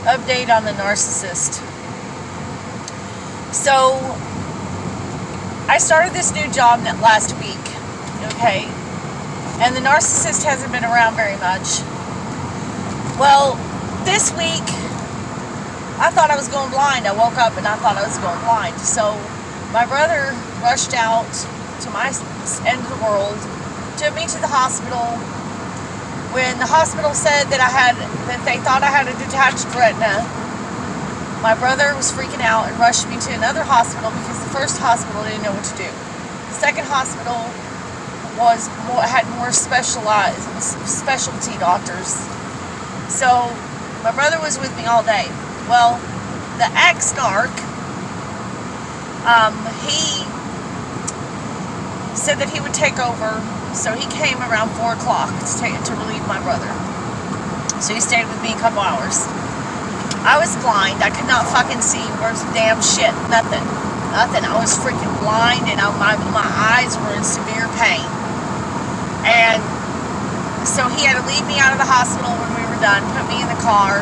update on the narcissist. So, I started this new job last week, okay? And the narcissist hasn't been around very much. Well, this week, I thought I was going blind. I woke up and I thought I was going blind. So, my brother rushed out to my end of the world, took me to the hospital. When the hospital said that they thought I had a detached retina, my brother was freaking out and rushed me to another hospital because the first hospital didn't know what to do. The second hospital had more specialty doctors. So my brother was with me all day. Well, the ex-narc, he said that he would take over. So he came around 4 o'clock to relieve my brother. So he stayed with me a couple hours. I was blind. I could not fucking see worth damn shit. Nothing. I was freaking blind, and my eyes were in severe pain. And so he had to leave me out of the hospital when we were done, put me in the car.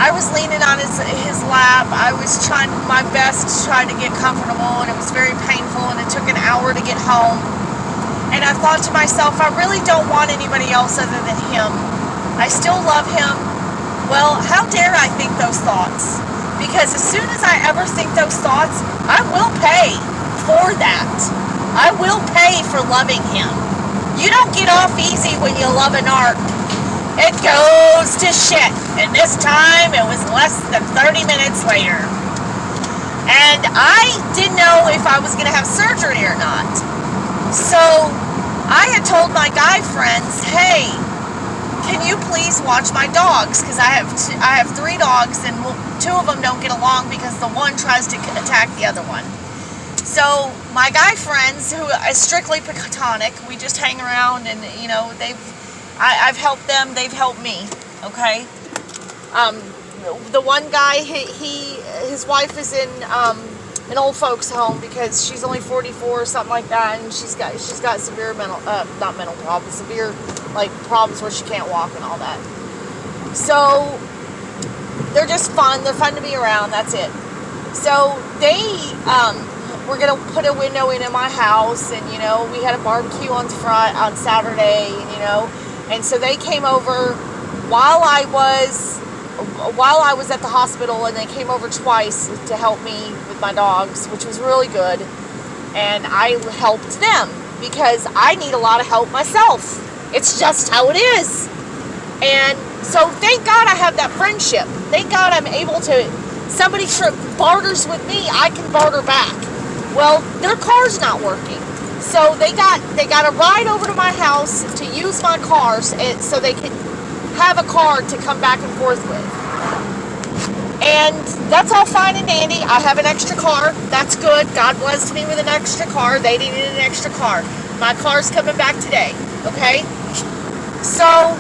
I was leaning on his lap. I was trying my best to try to get comfortable, and it was very painful, and it took an hour to get home. And I thought to myself, I really don't want anybody else other than him. I still love him. Well, how dare I think those thoughts? Because as soon as I ever think those thoughts, I will pay for that. I will pay for loving him. You don't get off easy when you love a narc. It goes to shit. And this time, it was less than 30 minutes later. And I didn't know if I was going to have surgery or not. So, I had told my guy friends, hey, can you please watch my dogs? Because I have 3 dogs, and 2 of them don't get along because the one tries to attack the other one. So, my guy friends, who is strictly platonic, we just hang around, and, you know, I've helped them, they've helped me, okay? The one guy, his wife is in, an old folks home because she's only 44 or something like that, and she's got severe severe like problems where she can't walk and all that. So they're just fun. They're fun to be around. That's it. So they were gonna put a window in my house, and you know we had a barbecue on Saturday, and you know, and so they came over while I was at the hospital, and they came over twice to help me with my dogs, which was really good. And I helped them because I need a lot of help myself. It's just how it is. And so thank God I have that friendship. Thank God I'm able to, somebody barters with me, I can barter back. Well, their car's not working. So they got a ride over to my house to use my car so they could have a car to come back and forth with. And that's all fine and dandy. I have an extra car. That's good. God blessed me with an extra car. They needed an extra car. My car's coming back today. Okay? So,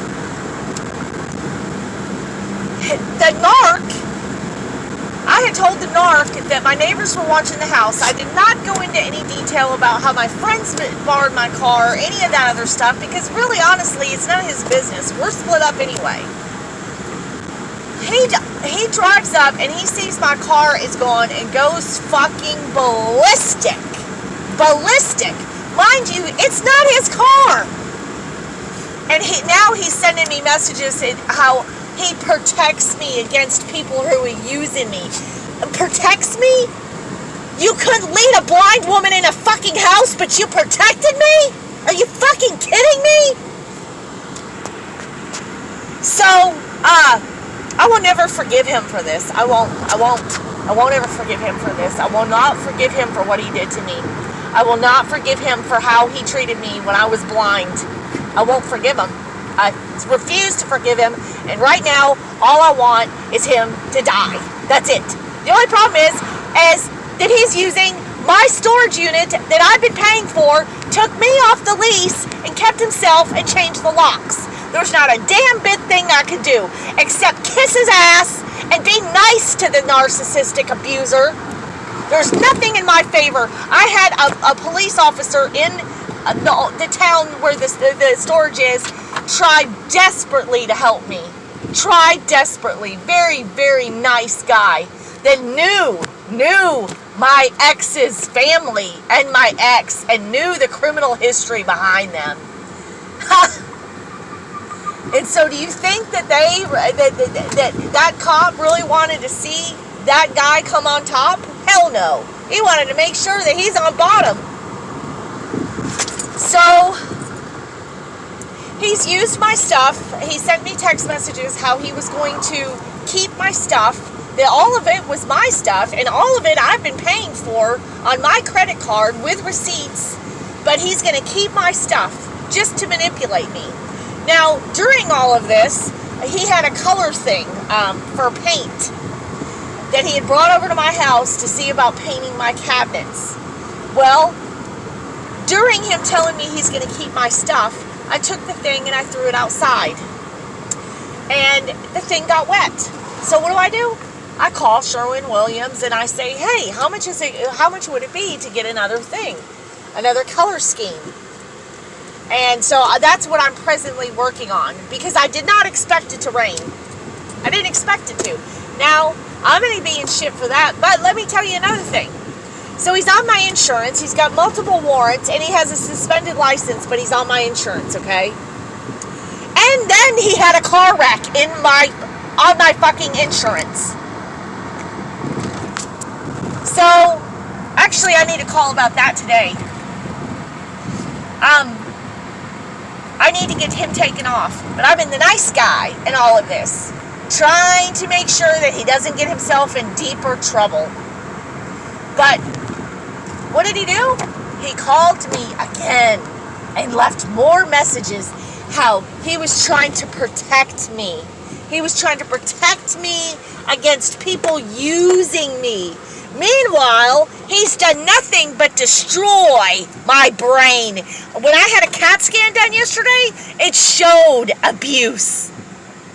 the narc, I had told the narc that my neighbors were watching the house. I did not go into any detail about how my friends borrowed my car or any of that other stuff because really, honestly, it's none of his business. We're split up anyway. He drives up and he sees my car is gone and goes fucking ballistic. Ballistic. Mind you, it's not his car. And now he's sending me messages and how he protects me against people who are using me. Protects me? You couldn't lead a blind woman in a fucking house, but you protected me? Are you fucking kidding me? So, I will never forgive him for this. I won't ever forgive him for this. I will not forgive him for what he did to me. I will not forgive him for how he treated me when I was blind. I won't forgive him. I refuse to forgive him. And right now, all I want is him to die. That's it. The only problem is that he's using my storage unit that I've been paying for, took me off the lease, and kept himself and changed the locks. There's not a damn bit thing I could do except kiss his ass and be nice to the narcissistic abuser. There's nothing in my favor. I had a police officer in the town where the storage is try desperately to help me. tried desperately, very, very nice guy that knew my ex's family and my ex and knew the criminal history behind them. And so do you think that that cop really wanted to see that guy come on top? Hell no. He wanted to make sure that he's on bottom. So he's used my stuff. He sent me text messages how he was going to keep my stuff. That all of it was my stuff, and all of it I've been paying for on my credit card with receipts. But he's going to keep my stuff just to manipulate me. Now, during all of this, he had a color thing for paint that he had brought over to my house to see about painting my cabinets. Well, during him telling me he's going to keep my stuff, I took the thing and I threw it outside. And the thing got wet. So what do? I call Sherwin-Williams and I say, hey, how much would it be to get another thing? Another color scheme? And so that's what I'm presently working on, because I did not expect it to rain. I didn't expect it to. Now, I'm going to be in shit for that, but let me tell you another thing. So he's on my insurance, he's got multiple warrants, and he has a suspended license, but he's on my insurance, okay? And then he had a car wreck on my fucking insurance. So, actually, I need to call about that today. I need to get him taken off. But I've been the nice guy in all of this, trying to make sure that he doesn't get himself in deeper trouble. But what did he do? He called me again and left more messages how he was trying to protect me. He was trying to protect me against people using me. Meanwhile, he's done nothing but destroy my brain. When I had a CAT scan done yesterday, it showed abuse.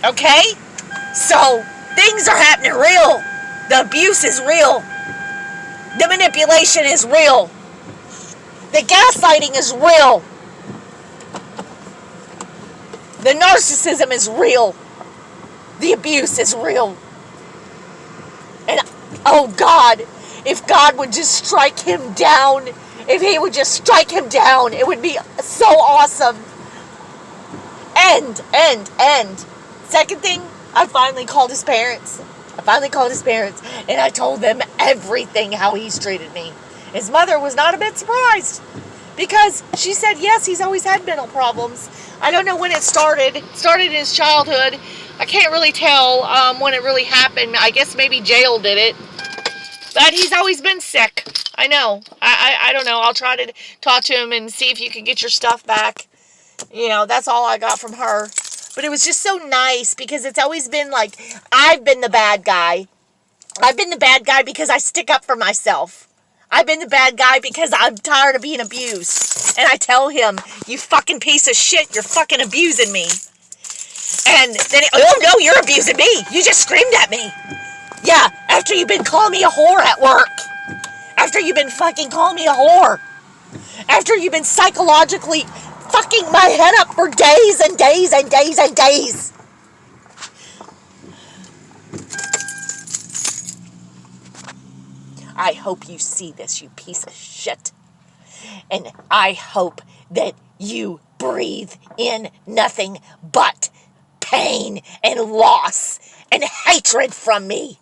Okay? So, things are happening real. The abuse is real. The manipulation is real. The gaslighting is real. The narcissism is real. The abuse is real. And, oh God, if God would just strike him down, if he would just strike him down, it would be so awesome. And. Second thing, I finally called his parents. And I told them everything, how he's treated me. His mother was not a bit surprised, because she said, yes, he's always had mental problems. I don't know when it started. It started in his childhood. I can't really tell when it really happened. I guess maybe jail did it. But he's always been sick. I know. I don't know. I'll try to talk to him and see if you can get your stuff back. You know, that's all I got from her. But it was just so nice, because it's always been like, I've been the bad guy. I've been the bad guy because I stick up for myself. I've been the bad guy because I'm tired of being abused. And I tell him, you fucking piece of shit, you're fucking abusing me. And then, oh no, you're abusing me. You just screamed at me. Yeah, after you've been calling me a whore at work. After you've been fucking calling me a whore. After you've been psychologically fucking my head up for days and days and days and days. I hope you see this, you piece of shit. And I hope that you breathe in nothing but pain and loss and hatred from me.